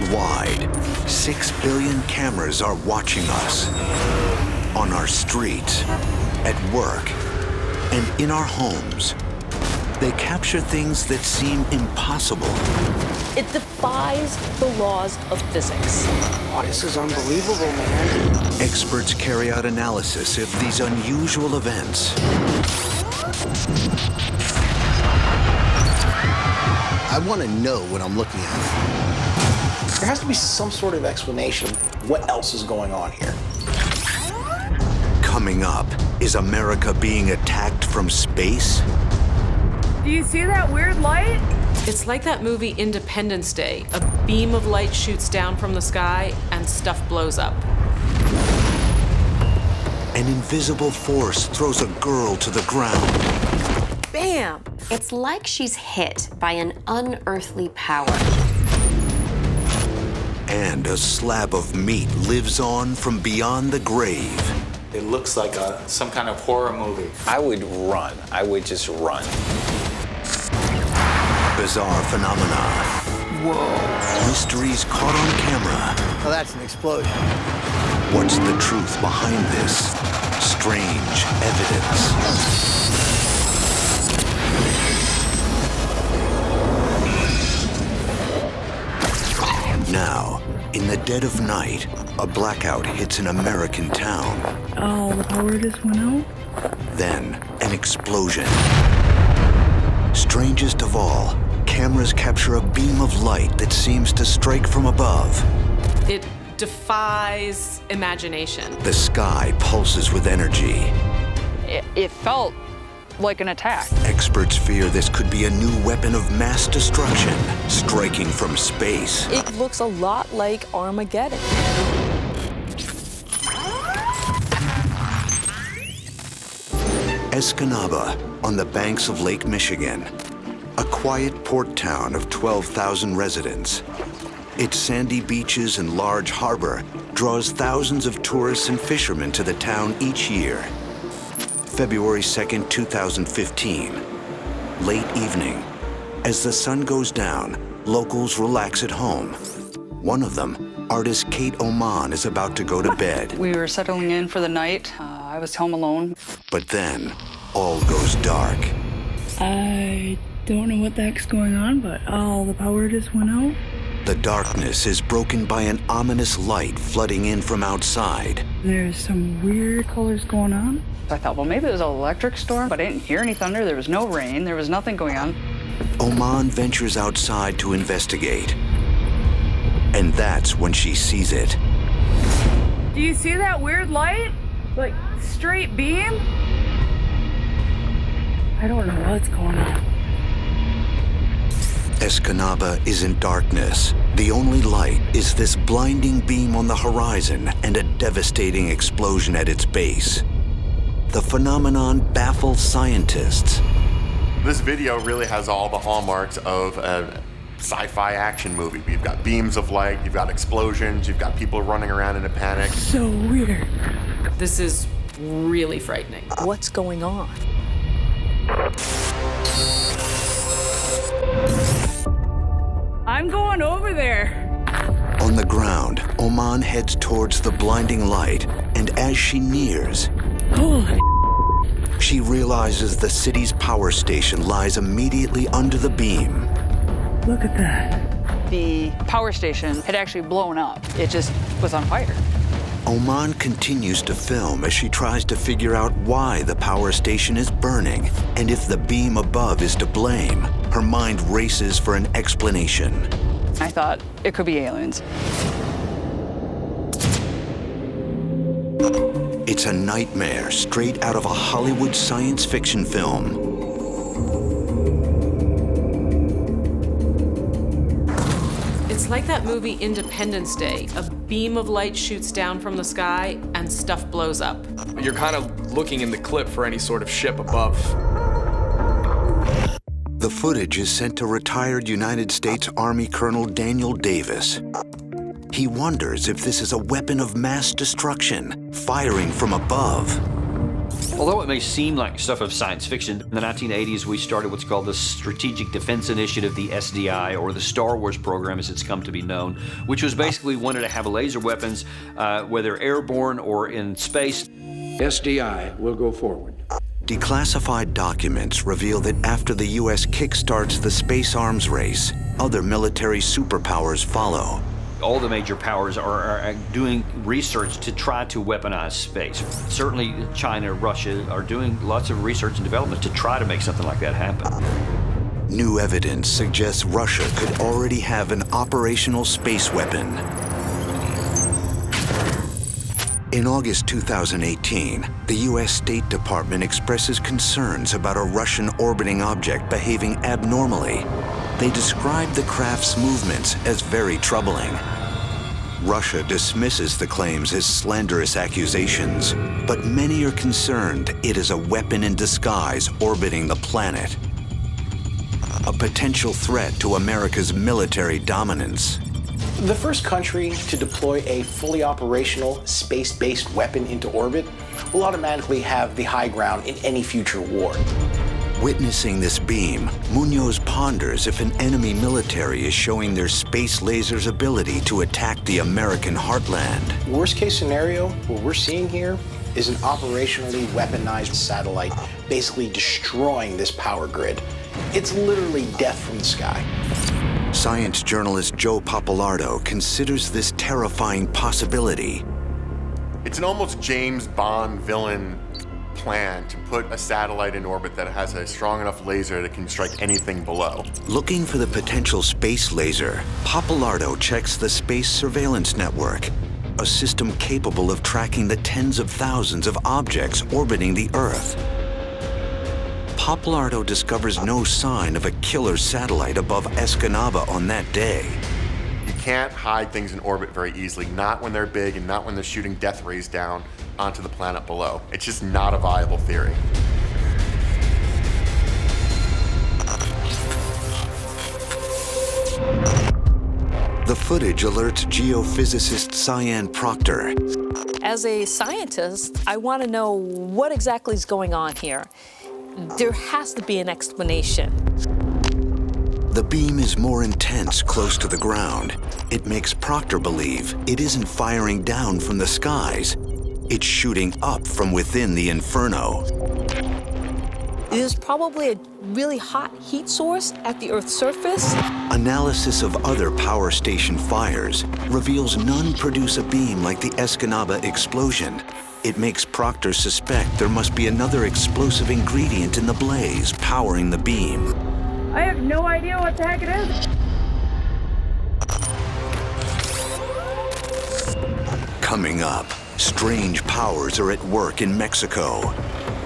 Worldwide, 6 billion cameras are watching us. On our streets, at work, and in our homes. They capture things that seem impossible. It defies the laws of physics. Oh, this is unbelievable, man. Experts carry out analysis of these unusual events. I want to know what I'm looking at. There has to be some sort of explanation what else is going on here. Coming up, is America being attacked from space? Do you see that weird light? It's like that movie Independence Day. A beam of light shoots down from the sky and stuff blows up. An invisible force throws a girl to the ground. Bam! It's like she's hit by an unearthly power. And a slab of meat lives on from beyond the grave. It looks like some kind of horror movie. I would run. I would just run. Bizarre phenomena. Whoa. Mysteries caught on camera. Oh, that's an explosion. What's the truth behind this strange evidence? Now, in the dead of night, a blackout hits an American town. Oh, the power just went out? Then, an explosion. Strangest of all, cameras capture a beam of light that seems to strike from above. It defies imagination. The sky pulses with energy. It felt like an attack. Experts fear this could be a new weapon of mass destruction, striking from space. It looks a lot like Armageddon. Escanaba, on the banks of Lake Michigan, a quiet port town of 12,000 residents. Its sandy beaches and large harbor draws thousands of tourists and fishermen to the town each year. February 2nd, 2015, late evening. As the sun goes down, locals relax at home. One of them, artist Kate Oman, is about to go to bed. We were settling in for the night. I was home alone. But then, all goes dark. I don't know what the heck's going on, but the power just went out. The darkness is broken by an ominous light flooding in from outside. There's some weird colors going on. I thought, well, maybe it was an electric storm, but I didn't hear any thunder. There was no rain. There was nothing going on. Oman ventures outside to investigate. And that's when she sees it. Do you see that weird light? Like, straight beam? I don't know what's going on. Escanaba is in darkness. The only light is this blinding beam on the horizon and a devastating explosion at its base. The phenomenon baffles scientists. This video really has all the hallmarks of a sci-fi action movie. You've got beams of light, you've got explosions, you've got people running around in a panic. So weird. This is really frightening. What's going on? I'm going over there. On the ground, Oman heads towards the blinding light, and as she nears, Holy she realizes the city's power station lies immediately under the beam. look at that. The power station had actually blown up. It just was on fire. Oman continues to film as she tries to figure out why the power station is burning and if the beam above is to blame. Her mind races for an explanation. I thought it could be aliens. It's a nightmare straight out of a Hollywood science fiction film. It's like that movie Independence Day. A beam of light shoots down from the sky and stuff blows up. You're kind of looking in the clip for any sort of ship above. The footage is sent to retired United States Army Colonel Daniel Davis. He wonders if this is a weapon of mass destruction, firing from above. Although it may seem like stuff of science fiction, in the 1980s we started what's called the Strategic Defense Initiative, the SDI, or the Star Wars program as it's come to be known, which was basically wanted to have laser weapons, whether airborne or in space. SDI will go forward. Declassified documents reveal that after the U.S. kickstarts the space arms race, other military superpowers follow. All the major powers are doing research to try to weaponize space. Certainly China, Russia are doing lots of research and development to try to make something like that happen. New evidence suggests Russia could already have an operational space weapon. In August 2018, the U.S. State Department expresses concerns about a Russian orbiting object behaving abnormally. They describe the craft's movements as very troubling. Russia dismisses the claims as slanderous accusations, but many are concerned it is a weapon in disguise orbiting the planet. A potential threat to America's military dominance. The first country to deploy a fully operational space-based weapon into orbit will automatically have the high ground in any future war. Witnessing this beam, Munoz ponders if an enemy military is showing their space lasers' ability to attack the American heartland. Worst case scenario, what we're seeing here is an operationally weaponized satellite basically destroying this power grid. It's literally death from the sky. Science journalist Joe Papalardo considers this terrifying possibility. It's an almost James Bond villain plan to put a satellite in orbit that has a strong enough laser that can strike anything below. Looking for the potential space laser, Papalardo checks the Space Surveillance Network, a system capable of tracking the tens of thousands of objects orbiting the Earth. Papalardo discovers no sign of a killer satellite above Escanaba on that day. You can't hide things in orbit very easily, not when they're big and not when they're shooting death rays down onto the planet below. It's just not a viable theory. The footage alerts geophysicist Cyan Proctor. As a scientist, I want to know what exactly is going on here. There has to be an explanation. The beam is more intense close to the ground. It makes Proctor believe it isn't firing down from the skies. It's shooting up from within the inferno. There's probably a really hot heat source at the Earth's surface. Analysis of other power station fires reveals none produce a beam like the Escanaba explosion. It makes Proctor suspect there must be another explosive ingredient in the blaze powering the beam. I have no idea what the heck it is. Coming up, strange powers are at work in Mexico.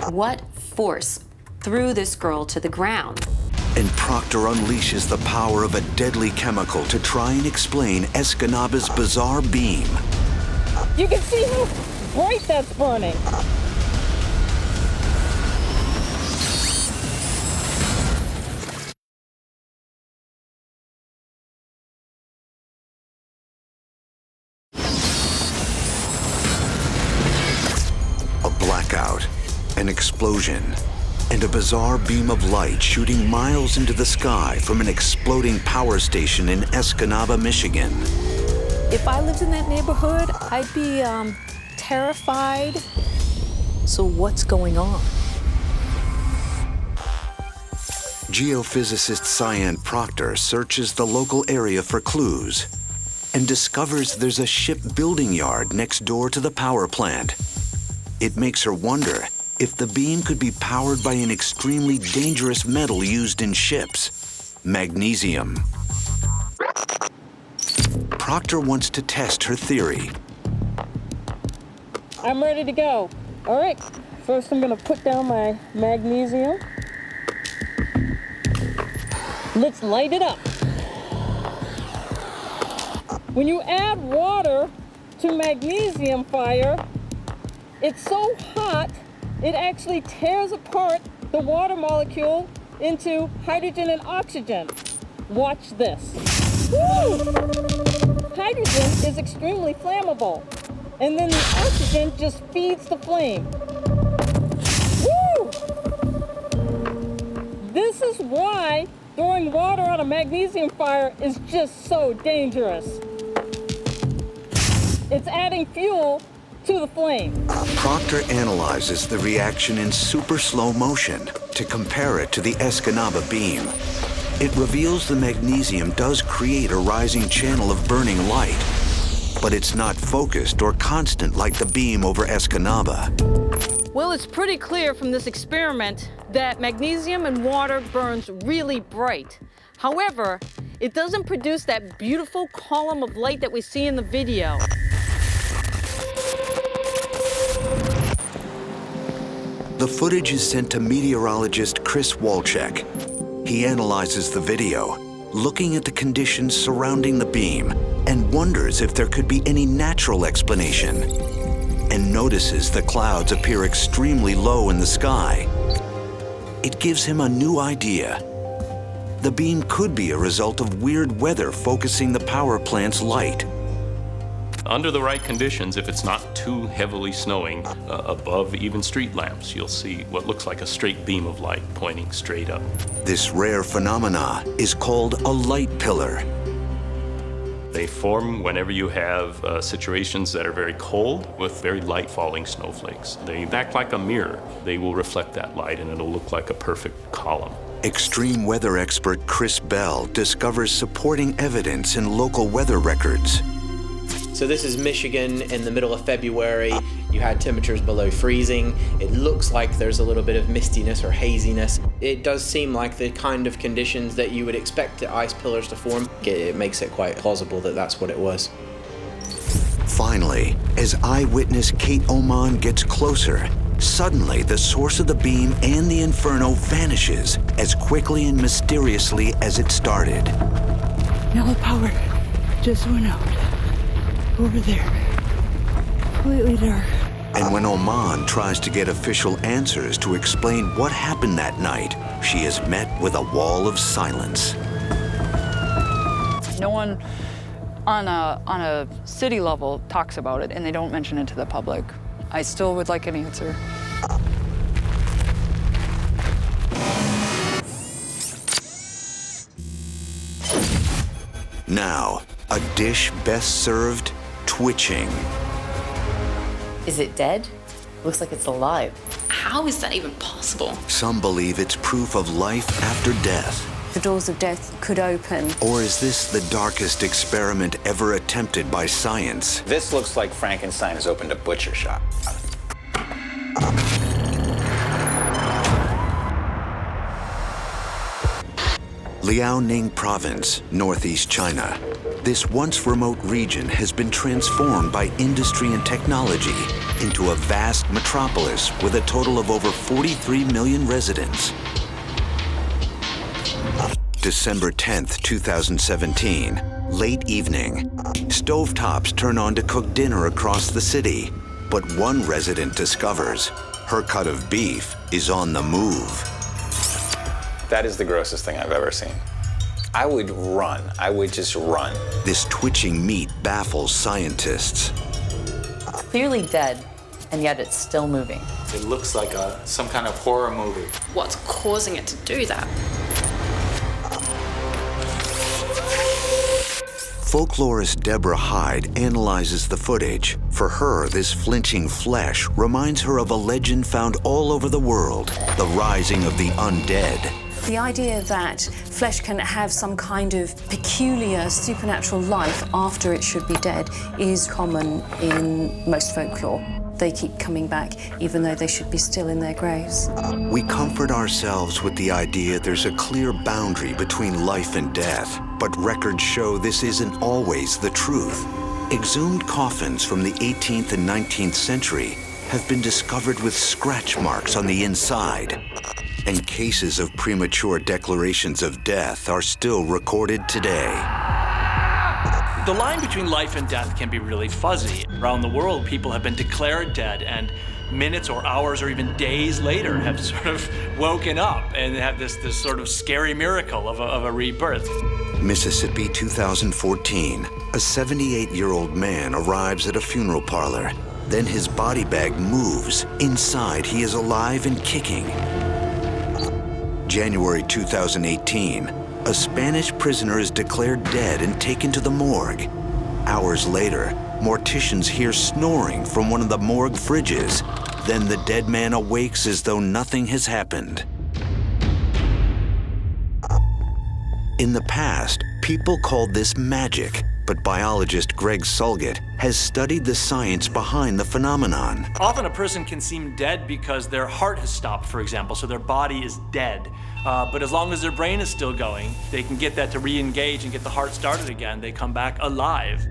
What force threw this girl to the ground? And Proctor unleashes the power of a deadly chemical to try and explain Escanaba's bizarre beam. You can see how bright that's burning. A blackout, an explosion, and a bizarre beam of light shooting miles into the sky from an exploding power station in Escanaba, Michigan. If I lived in that neighborhood, I'd be terrified. So what's going on? Geophysicist Cyan Proctor searches the local area for clues and discovers there's a shipbuilding yard next door to the power plant. It makes her wonder if the beam could be powered by an extremely dangerous metal used in ships, magnesium. Proctor wants to test her theory. I'm ready to go. All right, first I'm gonna put down my magnesium. Let's light it up. When you add water to magnesium fire, it's so hot, it actually tears apart the water molecule into hydrogen and oxygen. Watch this. Woo! Hydrogen is extremely flammable, and then the oxygen just feeds the flame. This is why throwing water on a magnesium fire is just so dangerous. It's adding fuel to the flame. Proctor analyzes the reaction in super slow motion to compare it to the Escanaba beam. It reveals the magnesium does create a rising channel of burning light, but it's not focused or constant like the beam over Escanaba. Well, it's pretty clear from this experiment that magnesium in water burns really bright. However, it doesn't produce that beautiful column of light that we see in the video. The footage is sent to meteorologist Chris Walczek. He analyzes the video, looking at the conditions surrounding the beam, and wonders if there could be any natural explanation, and notices the clouds appear extremely low in the sky. It gives him a new idea. The beam could be a result of weird weather focusing the power plant's light. Under the right conditions, if it's not too heavily snowing, above even street lamps, you'll see what looks like a straight beam of light pointing straight up. This rare phenomena is called a light pillar. They form whenever you have situations that are very cold with very light falling snowflakes. They act like a mirror. They will reflect that light and it'll look like a perfect column. Extreme weather expert Chris Bell discovers supporting evidence in local weather records. So this is Michigan in the middle of February. You had temperatures below freezing. It looks like there's a little bit of mistiness or haziness. It does seem like the kind of conditions that you would expect the ice pillars to form. It makes it quite plausible that that's what it was. Finally, as eyewitness Kate Oman gets closer, suddenly the source of the beam and the inferno vanishes as quickly and mysteriously as it started. Now the power just went out. Over there. Completely dark. And when Oman tries to get official answers to explain what happened that night, she is met with a wall of silence. No one on a city level talks about it, and they don't mention it to the public. I still would like an answer. Now, a dish best served twitching. Is it dead? Looks like it's alive. How is that even possible? Some believe it's proof of life after death. The doors of death could open. Or is this the darkest experiment ever attempted by science? This looks like Frankenstein has opened a butcher shop. Liaoning Province, northeast China. This once remote region has been transformed by industry and technology into a vast metropolis with a total of over 43 million residents. December 10th, 2017, late evening. Stovetops turn on to cook dinner across the city, but one resident discovers her cut of beef is on the move. That is the grossest thing I've ever seen. I would run. I would just run. This twitching meat baffles scientists. Clearly dead, and yet it's still moving. It looks like some kind of horror movie. What's causing it to do that? Folklorist Deborah Hyde analyzes the footage. For her, this flinching flesh reminds her of a legend found all over the world, the rising of the undead. The idea that flesh can have some kind of peculiar supernatural life after it should be dead is common in most folklore. They keep coming back even though they should be still in their graves. We comfort ourselves with the idea there's a clear boundary between life and death, but records show this isn't always the truth. Exhumed coffins from the 18th and 19th century have been discovered with scratch marks on the inside. And cases of premature declarations of death are still recorded today. The line between life and death can be really fuzzy. Around the world, people have been declared dead, and minutes or hours or even days later have sort of woken up and have this sort of scary miracle of a rebirth. Mississippi, 2014. A 78-year-old man arrives at a funeral parlor. Then his body bag moves. Inside, he is alive and kicking. January 2018, a Spanish prisoner is declared dead and taken to the morgue. Hours later, morticians hear snoring from one of the morgue fridges. Then the dead man awakes as though nothing has happened. In the past, people called this magic, but biologist Greg Sulgett has studied the science behind the phenomenon. Often a person can seem dead because their heart has stopped, for example, so their body is dead. But as long as their brain is still going, they can get that to re-engage and get the heart started again. They come back alive.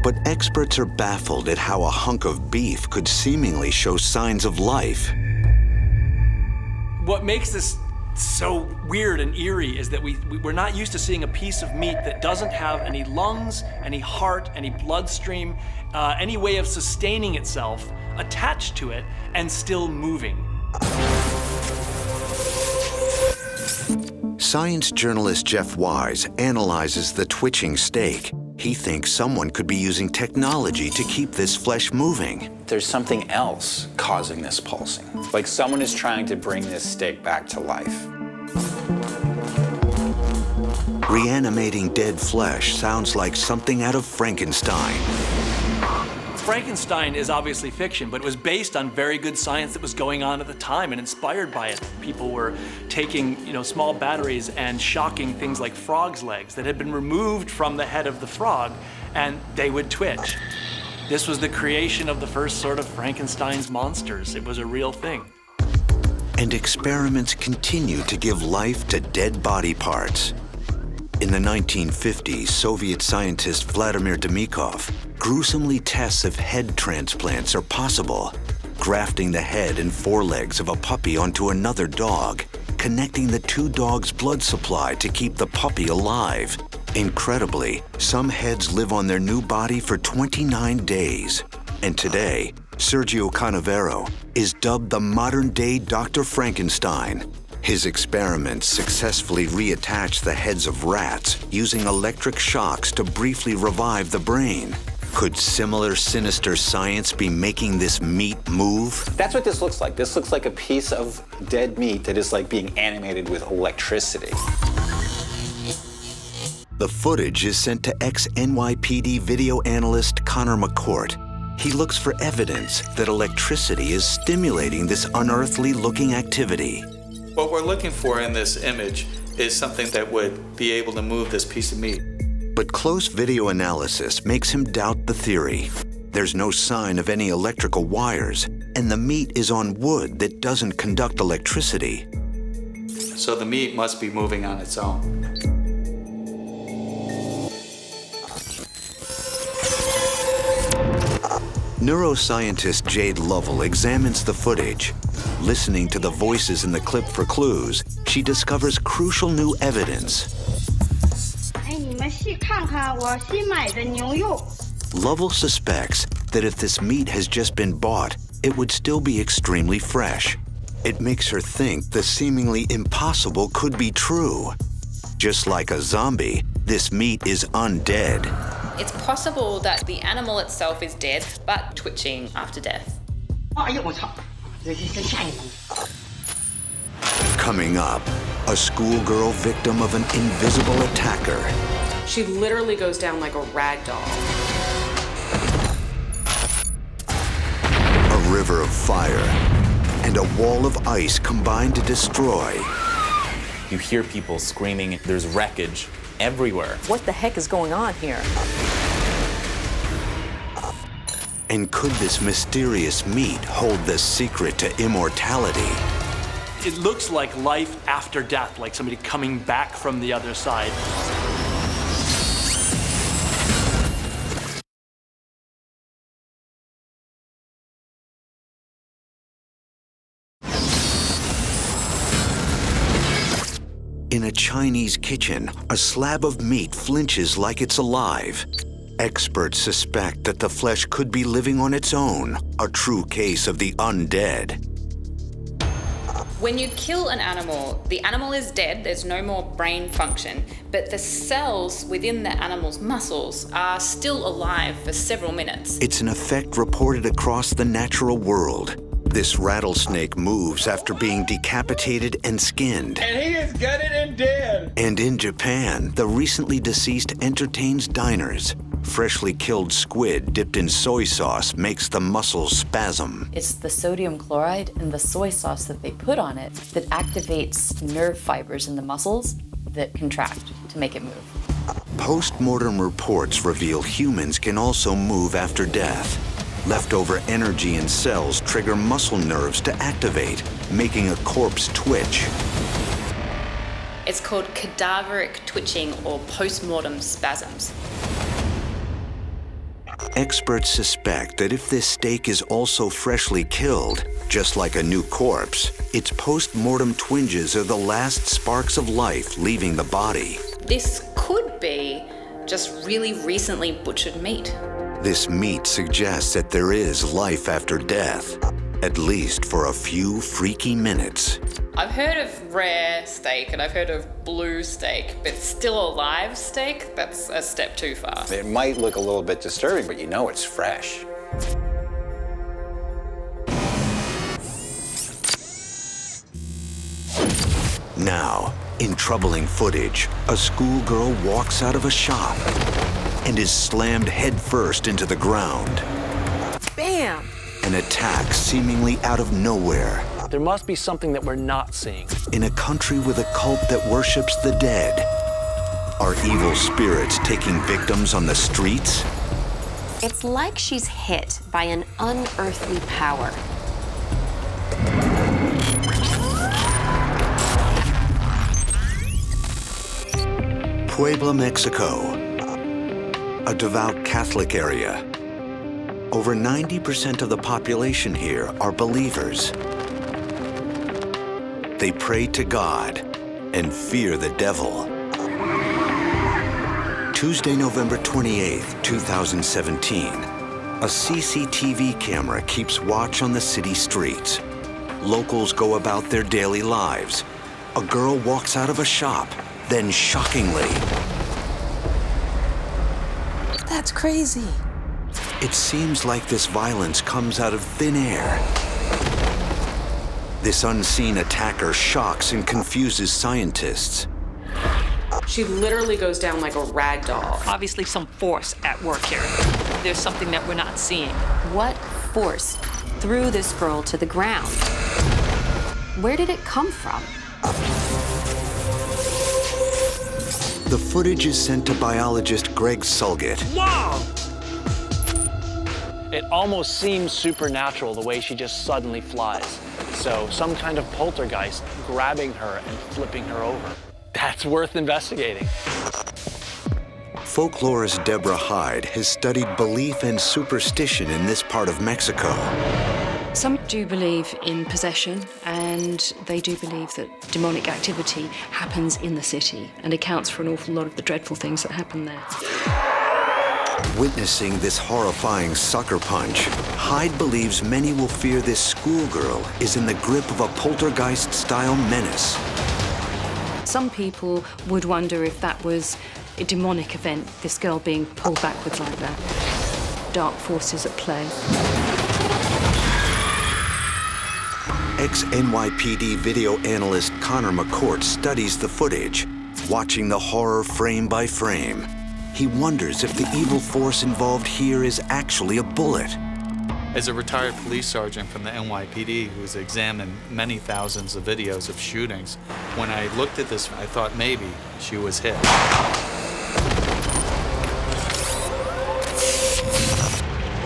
But experts are baffled at how a hunk of beef could seemingly show signs of life. What makes this so weird and eerie is that we're not used to seeing a piece of meat that doesn't have any lungs, any heart, any bloodstream, any way of sustaining itself attached to it and still moving. Science journalist Jeff Wise analyzes the twitching steak. He thinks someone could be using technology to keep this flesh moving. There's something else causing this pulsing. Like someone is trying to bring this steak back to life. Reanimating dead flesh sounds like something out of Frankenstein. Frankenstein is obviously fiction, but it was based on very good science that was going on at the time and inspired by it. People were taking, small batteries and shocking things like frogs' legs that had been removed from the head of the frog, and they would twitch. This was the creation of the first sort of Frankenstein's monsters. It was a real thing. And experiments continue to give life to dead body parts. In the 1950s, Soviet scientist Vladimir Demikov gruesomely tests if head transplants are possible, grafting the head and forelegs of a puppy onto another dog, connecting the two dogs' blood supply to keep the puppy alive. Incredibly, some heads live on their new body for 29 days. And today, Sergio Canavero is dubbed the modern-day Dr. Frankenstein. His experiments successfully reattach the heads of rats using electric shocks to briefly revive the brain. Could similar sinister science be making this meat move? That's what this looks like. This looks like a piece of dead meat that is like being animated with electricity. The footage is sent to ex-NYPD video analyst Connor McCourt. He looks for evidence that electricity is stimulating this unearthly-looking activity. What we're looking for in this image is something that would be able to move this piece of meat. But close video analysis makes him doubt the theory. There's no sign of any electrical wires, and the meat is on wood that doesn't conduct electricity. So the meat must be moving on its own. Neuroscientist Jade Lovell examines the footage. Listening to the voices in the clip for clues, she discovers crucial new evidence. Lovell suspects that if this meat has just been bought, it would still be extremely fresh. It makes her think the seemingly impossible could be true. Just like a zombie, this meat is undead. It's possible that the animal itself is dead, but twitching after death. Coming up, a schoolgirl victim of an invisible attacker. She literally goes down like a rag doll. A river of fire and a wall of ice combined to destroy. You hear people screaming, there's wreckage everywhere. What the heck is going on here? And could this mysterious meat hold the secret to immortality? It looks like life after death, like somebody coming back from the other side. In a Chinese kitchen, a slab of meat flinches like it's alive. Experts suspect that the flesh could be living on its own, a true case of the undead. When you kill an animal, the animal is dead, there's no more brain function, but the cells within the animal's muscles are still alive for several minutes. It's an effect reported across the natural world. This rattlesnake moves after being decapitated and skinned. And he is gutted and dead. And in Japan, the recently deceased entertains diners. Freshly killed squid dipped in soy sauce makes the muscles spasm. It's the sodium chloride and the soy sauce that they put on it that activates nerve fibers in the muscles that contract to make it move. Post-mortem reports reveal humans can also move after death. Leftover energy in cells trigger muscle nerves to activate, making a corpse twitch. It's called cadaveric twitching or post-mortem spasms. Experts suspect that if this steak is also freshly killed, just like a new corpse, its post-mortem twinges are the last sparks of life leaving the body. This could be just really recently butchered meat. This meat suggests that there is life after death, at least for a few freaky minutes. I've heard of rare steak and I've heard of blue steak, but still alive steak, that's a step too far. It might look a little bit disturbing, but you know it's fresh. Now, in troubling footage, a schoolgirl walks out of a shop and is slammed headfirst into the ground. Bam! An attack seemingly out of nowhere. There must be something that we're not seeing. In a country with a cult that worships the dead, are evil spirits taking victims on the streets? It's like she's hit by an unearthly power. Puebla, Mexico, a devout Catholic area. Over 90% of the population here are believers. They pray to God and fear the devil. Tuesday, November 28th, 2017, a CCTV camera keeps watch on the city streets. Locals go about their daily lives. A girl walks out of a shop, then shockingly, That's crazy. it seems like this violence comes out of thin air. This unseen attacker shocks and confuses scientists. She literally goes down like a rag doll. Obviously some force at work here. There's something that we're not seeing. What force threw this girl to the ground? Where did it come from? The footage is sent to biologist Greg Sulgett. Wow! It almost seems supernatural the way she just suddenly flies. So some kind of poltergeist grabbing her and flipping her over. That's worth investigating. Folklorist Deborah Hyde has studied belief and superstition in this part of Mexico. Some do believe in possession, and they do believe that demonic activity happens in the city and accounts for an awful lot of the dreadful things that happen there. Witnessing this horrifying sucker punch, Hyde believes many will fear this schoolgirl is in the grip of a poltergeist-style menace. Some people would wonder if that was a demonic event, this girl being pulled backwards like that. Dark forces at play. Ex-NYPD video analyst Connor McCourt studies the footage, watching the horror frame by frame. He wonders if the evil force involved here is actually a bullet. As a retired police sergeant from the NYPD who's examined many thousands of videos of shootings, when I looked at this, I thought maybe she was hit.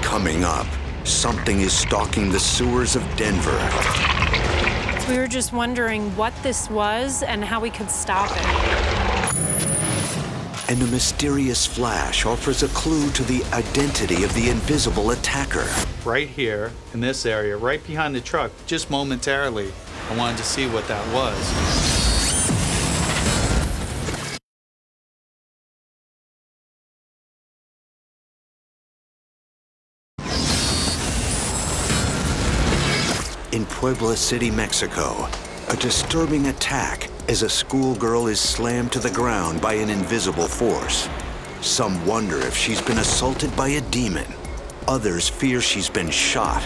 Coming up, something is stalking the sewers of Denver. We were just wondering what this was and how we could stop it. And a mysterious flash offers a clue to the identity of the invisible attacker. Right here, in this area, right behind the truck, just momentarily, I wanted to see what that was. In Puebla City, Mexico, a disturbing attack as a schoolgirl is slammed to the ground by an invisible force. Some wonder if she's been assaulted by a demon. Others fear she's been shot.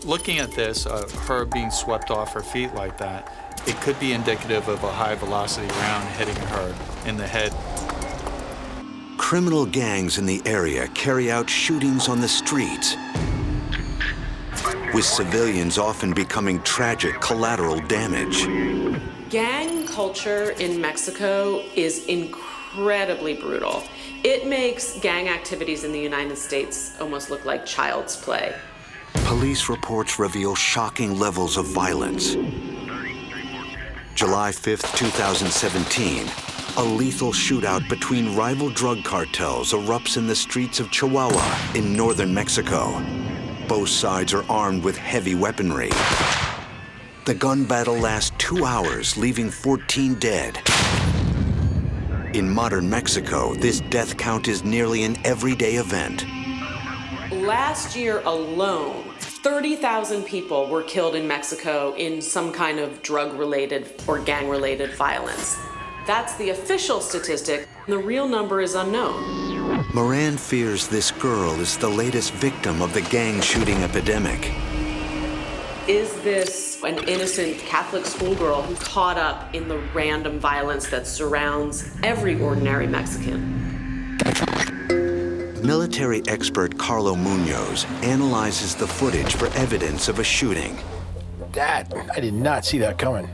Looking at this, her being swept off her feet like that, it could be indicative of a high-velocity round hitting her in the head. Criminal gangs in the area carry out shootings on the streets, with civilians often becoming tragic collateral damage. Gang culture in Mexico is incredibly brutal. It makes gang activities in the United States almost look like child's play. Police reports reveal shocking levels of violence. July 5th, 2017, a lethal shootout between rival drug cartels erupts in the streets of Chihuahua in northern Mexico. Both sides are armed with heavy weaponry. The gun battle lasts 2 hours, leaving 14 dead. In modern Mexico, this death count is nearly an everyday event. Last year alone, 30,000 people were killed in Mexico in some kind of drug-related or gang-related violence. That's the official statistic. The real number is unknown. Moran fears this girl is the latest victim of the gang shooting epidemic. Is this an innocent Catholic schoolgirl who caught up in the random violence that surrounds every ordinary Mexican? Military expert Carlo Munoz analyzes the footage for evidence of a shooting. Dad, I did not see that coming.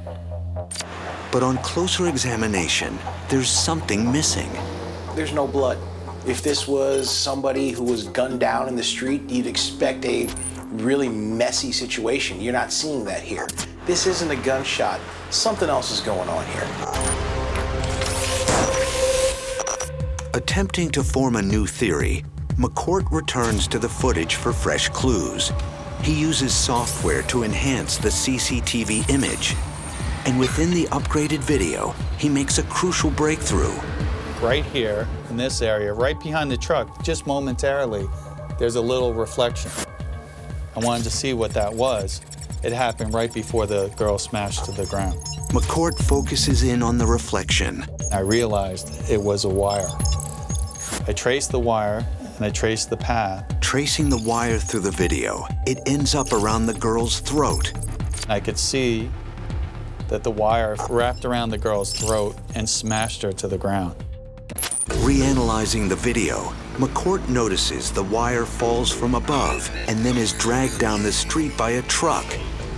But on closer examination, there's something missing. There's no blood. If this was somebody who was gunned down in the street, you'd expect a really messy situation. You're not seeing that here. This isn't a gunshot. Something else is going on here. Attempting to form a new theory, McCourt returns to the footage for fresh clues. He uses software to enhance the CCTV image. And within the upgraded video, he makes a crucial breakthrough. Right here, in this area, right behind the truck, just momentarily, there's a little reflection. I wanted to see what that was. It happened right before the girl smashed to the ground. McCourt focuses in on the reflection. I realized it was a wire. I traced the wire, and I traced the path. Tracing the wire through the video, it ends up around the girl's throat. I could see that the wire wrapped around the girl's throat and smashed her to the ground. Reanalyzing the video, McCourt notices the wire falls from above and then is dragged down the street by a truck.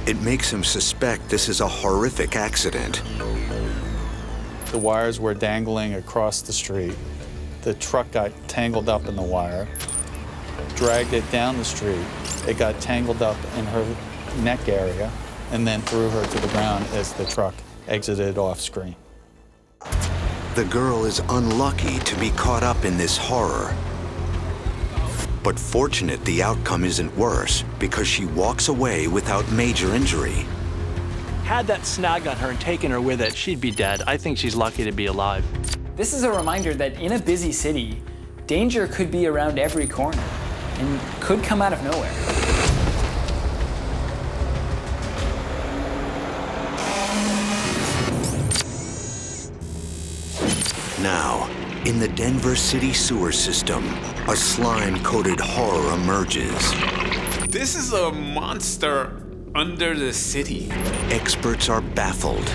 It makes him suspect this is a horrific accident. The wires were dangling across the street. The truck got tangled up in the wire, dragged it down the street. It got tangled up in her neck area and then threw her to the ground as the truck exited off screen. The girl is unlucky to be caught up in this horror. But fortunate the outcome isn't worse because she walks away without major injury. Had that snag on her and taken her with it, she'd be dead. I think she's lucky to be alive. This is a reminder that in a busy city, danger could be around every corner and could come out of nowhere. Now, in the Denver city sewer system, a slime-coated horror emerges. This is a monster under the city. Experts are baffled.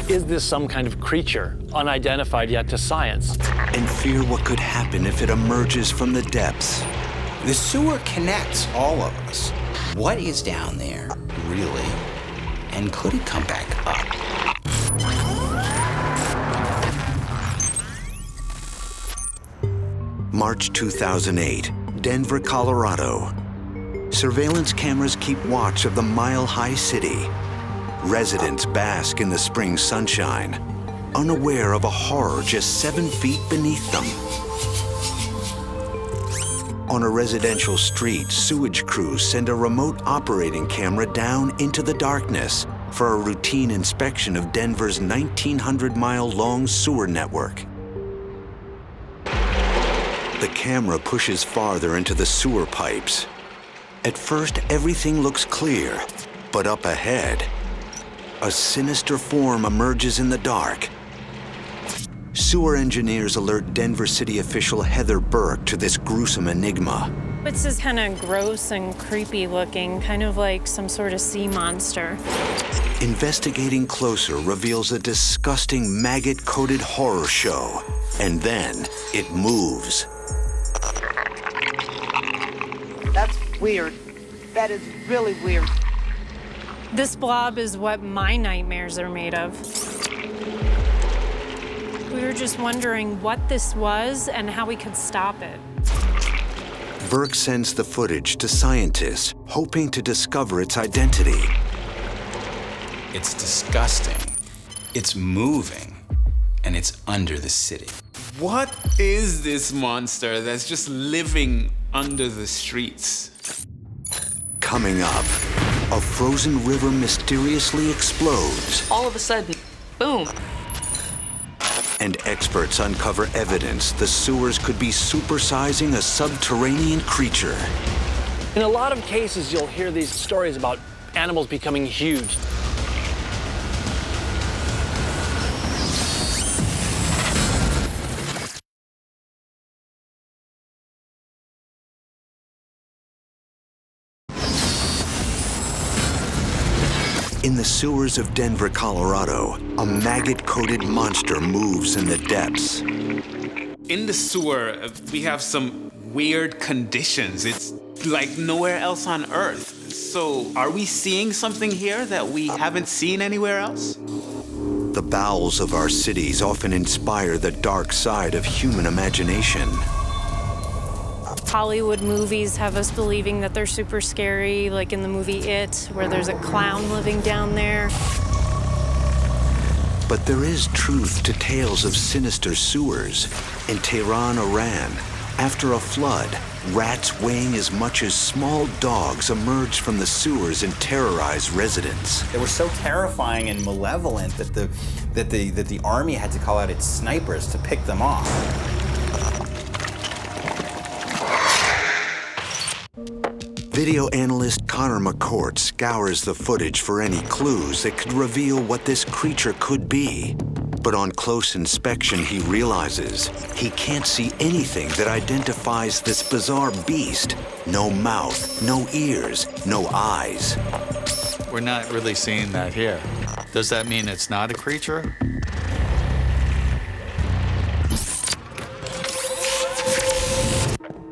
Is this some kind of creature, unidentified yet to science? And fear what could happen if it emerges from the depths. The sewer connects all of us. What is down there, really? And could it come back up? March 2008, Denver, Colorado. Surveillance cameras keep watch of the mile-high city. Residents bask in the spring sunshine, unaware of a horror just 7 feet beneath them. On a residential street, sewage crews send a remote operating camera down into the darkness for a routine inspection of Denver's 1,900-mile-long sewer network. The camera pushes farther into the sewer pipes. At first, everything looks clear, but up ahead, a sinister form emerges in the dark. sewer engineers alert Denver city official Heather Burke to this gruesome enigma. It's just kind of gross and creepy looking, kind of like some sort of sea monster. Investigating closer reveals a disgusting maggot-coated horror show. And then it moves. That's weird. That is really weird. This blob is what my nightmares are made of. We were just wondering what this was and how we could stop it. Burke sends the footage to scientists, hoping to discover its identity. It's disgusting, it's moving, and it's under the city. What is this monster that's just living under the streets? Coming up, a frozen river mysteriously explodes. All of a sudden, boom. And experts uncover evidence the sewers could be supersizing a subterranean creature. In a lot of cases, you'll hear these stories about animals becoming huge. In the sewers of Denver, Colorado, a maggot-coated monster moves in the depths. In the sewer, we have some weird conditions. It's like nowhere else on Earth. So are we seeing something here that we haven't seen anywhere else? The bowels of our cities often inspire the dark side of human imagination. Hollywood movies have us believing that they're super scary, like in the movie It, where there's a clown living down there. But there is truth to tales of sinister sewers. In Tehran, Iran, after a flood, rats weighing as much as small dogs emerged from the sewers and terrorized residents. They were so terrifying and malevolent that the army had to call out its snipers to pick them off. Video analyst Connor McCourt scours the footage for any clues that could reveal what this creature could be. But on close inspection, he realizes he can't see anything that identifies this bizarre beast. No mouth, no ears, no eyes. We're not really seeing that here. Does that mean it's not a creature?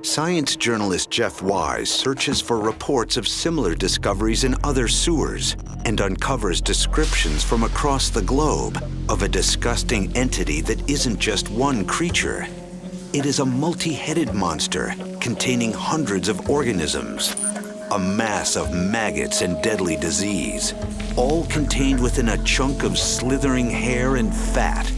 Science journalist Jeff Wise searches for reports of similar discoveries in other sewers and uncovers descriptions from across the globe of a disgusting entity that isn't just one creature. It is a multi-headed monster containing hundreds of organisms, a mass of maggots and deadly disease, all contained within a chunk of slithering hair and fat.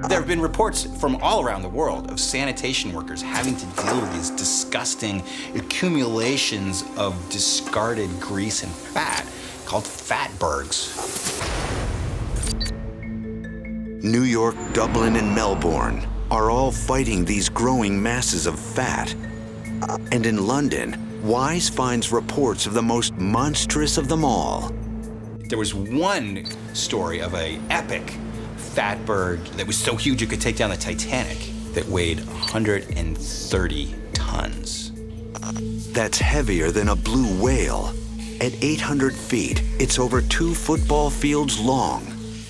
There have been reports from all around the world of sanitation workers having to deal with these disgusting accumulations of discarded grease and fat called fatbergs. New York, Dublin, and Melbourne are all fighting these growing masses of fat. And in London, Wise finds reports of the most monstrous of them all. There was one story of an epic fatberg that was so huge it could take down the Titanic that weighed 130 tons. That's heavier than a blue whale. At 800 feet, it's over 2 football fields long.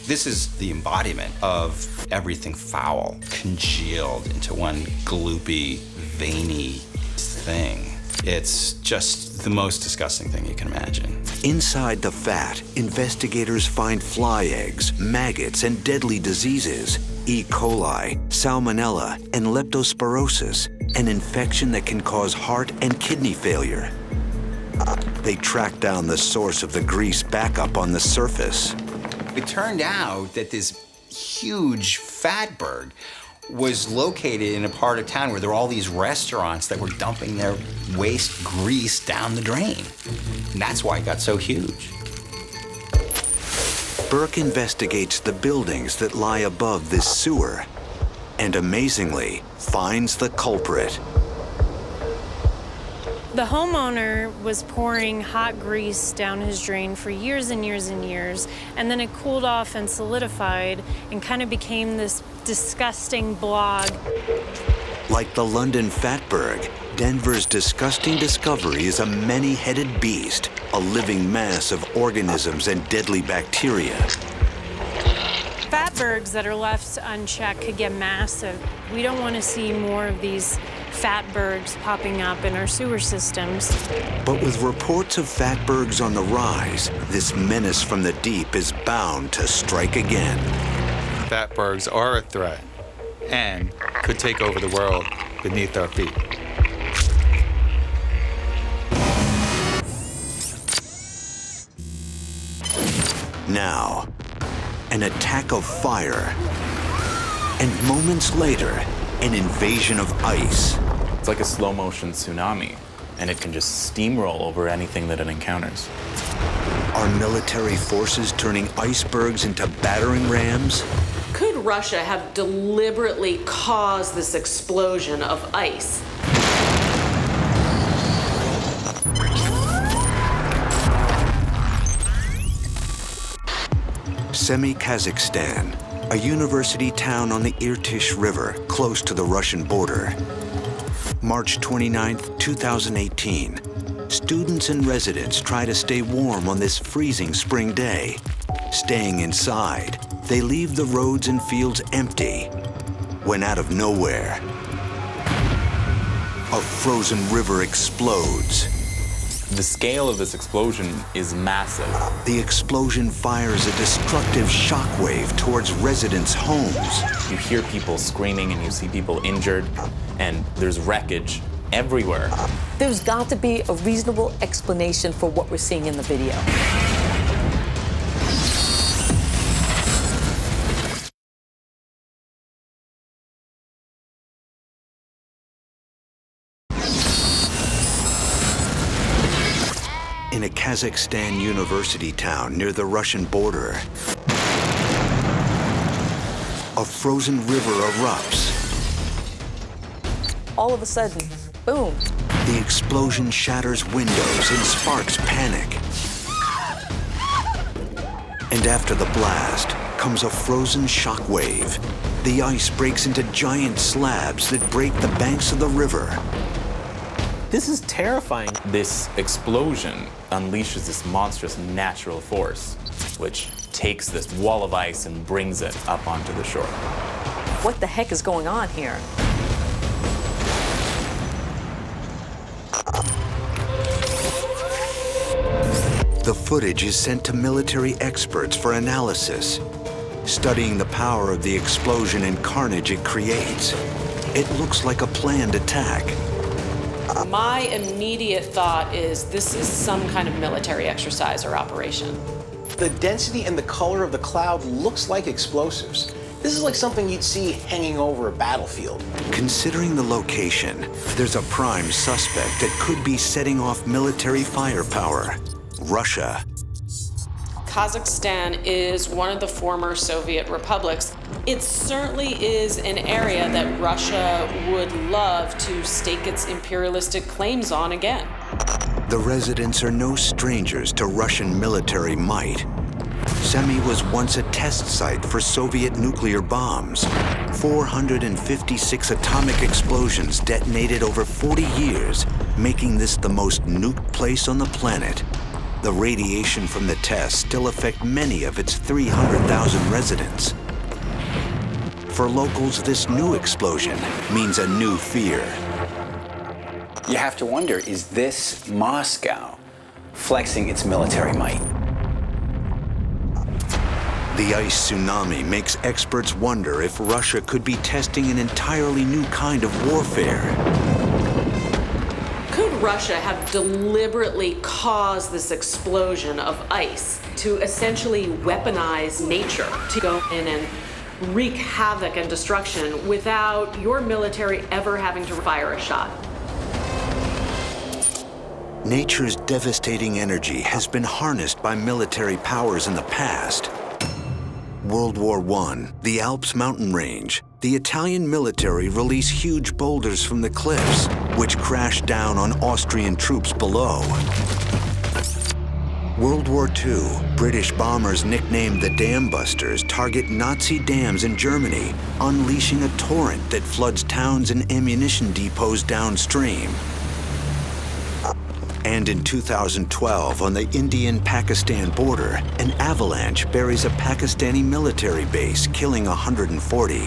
This is the embodiment of everything foul, congealed into one gloopy, veiny thing. It's just the most disgusting thing you can imagine. Inside the fat, investigators find fly eggs, maggots, and deadly diseases. E. coli, salmonella, and leptospirosis, an infection that can cause heart and kidney failure. They track down the source of the grease back up on the surface. It turned out that this huge fatberg was located in a part of town where there were all these restaurants that were dumping their waste grease down the drain. And that's why it got so huge. Burke investigates the buildings that lie above this sewer and amazingly finds the culprit. The homeowner was pouring hot grease down his drain for years and years and years, and then it cooled off and solidified and kind of became this disgusting blob. Like the London fatberg, Denver's disgusting discovery is a many-headed beast, a living mass of organisms and deadly bacteria. Fatbergs that are left unchecked could get massive. We don't want to see more of these fatbergs popping up in our sewer systems. But with reports of fatbergs on the rise, this menace from the deep is bound to strike again. Fatbergs are a threat and could take over the world beneath our feet. Now, an attack of fire, and moments later, an invasion of ice. It's like a slow-motion tsunami, and it can just steamroll over anything that it encounters. Are military forces turning icebergs into battering rams? Could Russia have deliberately caused this explosion of ice? Semi-Kazakhstan, a university town on the Irtysh River, close to the Russian border. March 29, 2018. Students and residents try to stay warm on this freezing spring day. Staying inside, they leave the roads and fields empty. When out of nowhere, a frozen river explodes. The scale of this explosion is massive. The explosion fires a destructive shockwave towards residents' homes. You hear people screaming and you see people injured, and there's wreckage everywhere. There's got to be a reasonable explanation for what we're seeing in the video. In a Kazakhstan university town near the Russian border, a frozen river erupts. All of a sudden, boom. The explosion shatters windows and sparks panic. And after the blast comes a frozen shockwave. The ice breaks into giant slabs that break the banks of the river. This is terrifying. This explosion unleashes this monstrous natural force, which takes this wall of ice and brings it up onto the shore. What the heck is going on here? The footage is sent to military experts for analysis, studying the power of the explosion and carnage it creates. It looks like a planned attack. My immediate thought is this is some kind of military exercise or operation. The density and the color of the cloud looks like explosives. This is like something you'd see hanging over a battlefield. Considering the location, there's a prime suspect that could be setting off military firepower: Russia. Kazakhstan is one of the former Soviet republics. It certainly is an area that Russia would love to stake its imperialistic claims on again. The residents are no strangers to Russian military might. Semi was once a test site for Soviet nuclear bombs. 456 atomic explosions detonated over 40 years, making this the most nuked place on the planet. The radiation from the tests still affect many of its 300,000 residents. For locals, this new explosion means a new fear. You have to wonder, is this Moscow flexing its military might? The ice tsunami makes experts wonder if Russia could be testing an entirely new kind of warfare. Could Russia have deliberately caused this explosion of ice to essentially weaponize nature, to go in and wreak havoc and destruction without your military ever having to fire a shot? Nature's devastating energy has been harnessed by military powers in the past. World War I, the Alps mountain range, the Italian military release huge boulders from the cliffs, which crash down on Austrian troops below. World War II, British bombers nicknamed the Dam Busters target Nazi dams in Germany, unleashing a torrent that floods towns and ammunition depots downstream. And in 2012, on the Indian-Pakistan border, an avalanche buries a Pakistani military base, killing 140.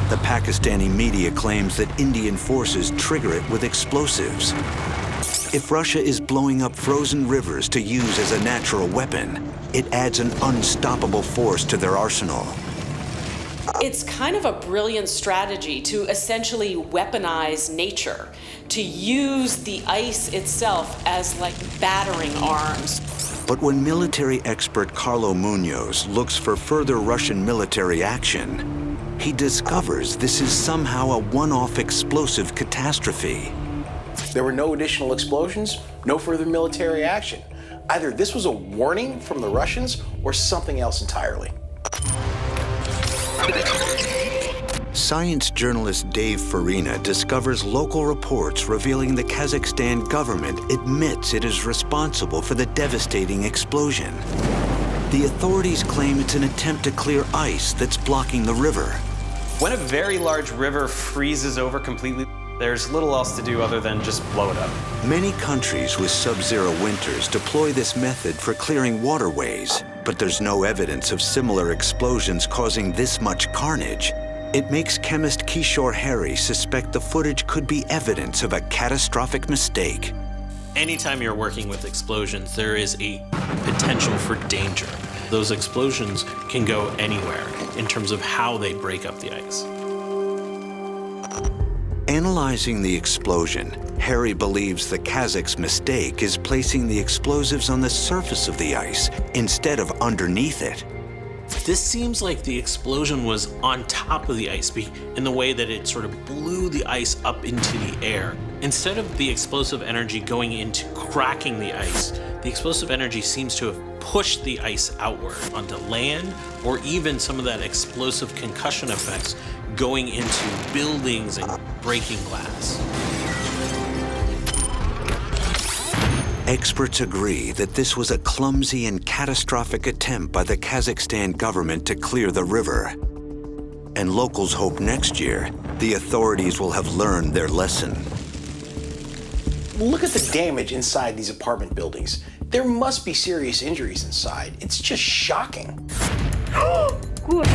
The Pakistani media claims that Indian forces trigger it with explosives. If Russia is blowing up frozen rivers to use as a natural weapon, it adds an unstoppable force to their arsenal. It's kind of a brilliant strategy to essentially weaponize nature, to use the ice itself as like battering arms. But when military expert Carlo Munoz looks for further Russian military action, he discovers this is somehow a one-off explosive catastrophe. There were no additional explosions, no further military action. Either this was a warning from the Russians or something else entirely. Science journalist Dave Farina discovers local reports revealing the Kazakhstan government admits it is responsible for the devastating explosion. The authorities claim it's an attempt to clear ice that's blocking the river. When a very large river freezes over completely, there's little else to do other than just blow it up. Many countries with sub-zero winters deploy this method for clearing waterways, but there's no evidence of similar explosions causing this much carnage. It makes chemist Kishore Harry suspect the footage could be evidence of a catastrophic mistake. Anytime you're working with explosions, there is a potential for danger. Those explosions can go anywhere in terms of how they break up the ice. Analyzing the explosion, Harry believes the Kazakhs' mistake is placing the explosives on the surface of the ice instead of underneath it. This seems like the explosion was on top of the ice in the way that it sort of blew the ice up into the air. Instead of the explosive energy going into cracking the ice, the explosive energy seems to have pushed the ice outward onto land, or even some of that explosive concussion effects going into buildings and breaking glass. Experts agree that this was a clumsy and catastrophic attempt by the Kazakhstan government to clear the river. And locals hope next year the authorities will have learned their lesson. Look at the damage inside these apartment buildings. There must be serious injuries inside. It's just shocking. Good.